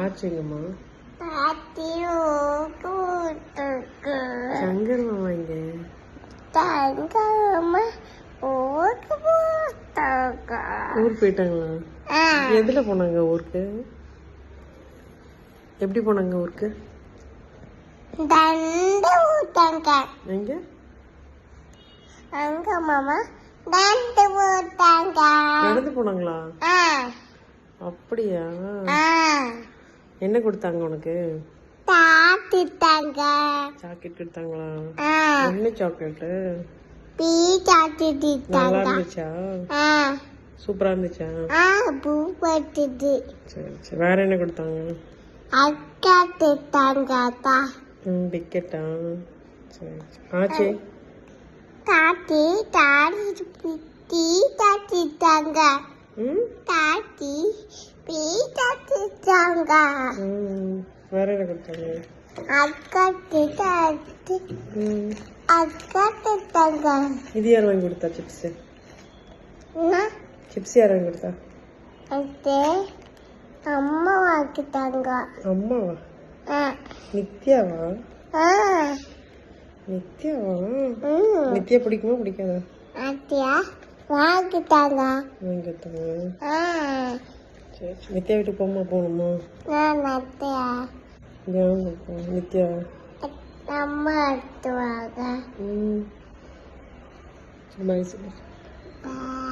ஆச்சுங்கம்மா பாட்டி ஊருக்கு சங்கர் மாமா இங்க தங்கம்மா ஊருக்கு போட்டாங்க. ஊருக்கு போயிட்டாங்களா? எதுல போனாங்க ஊருக்கு? எப்படி போனாங்க ஊருக்கு? தண்டு ஊட்டாங்க. எங்க? அங்க மாமா தண்டு ஊட்டாங்க. நடந்து போனாங்களா? அப்படியா? என்ன கொடுத்தாங்க உனக்கு? சாப்பிட்டாங்க. சாக்லேட் கொடுத்தாங்களா? என்ன சாக்லேட்டு? பீ சாப்பிட்டு நல்லா இருந்துச்சா? சூப்பரா இருந்துச்சா? பூ பட்டுது. சரி சரி. வேற என்ன கொடுத்தாங்க? அக்கா திட்டாங்க. அக்கா டிக்கெட்டா? சரி சரி. ஆச்சு தாத்தி தாடி பிட்டி தாத்திட்டாங்க. தாத்தி பீ தாத்திட்டாங்க. வேற என்ன கொடுத்தாங்க? அக்கா திட்டாத்தி அக்கா திட்டாங்க. இது யார் வாங்கி கொடுத்தா சிப்ஸ்? சிப்ஸ் யார் வாங்கி கொடுத்தா? அது அம்மா வாங்கிட்டாங்க. அம்மாவா? நித்யாவா? நித்யாவா? நித்யா பிடிக்குமா பிடிக்காதா? அத்தியா வாங்கிட்டாங்க. வாங்கி கொடுத்தாங்க. சரி சரி. நித்யா வீட்டுக்கு போகணுமா? அத்தியா நித்யா அம்மா எடுத்துவாங்க. பாய் சொல்லு. Bye.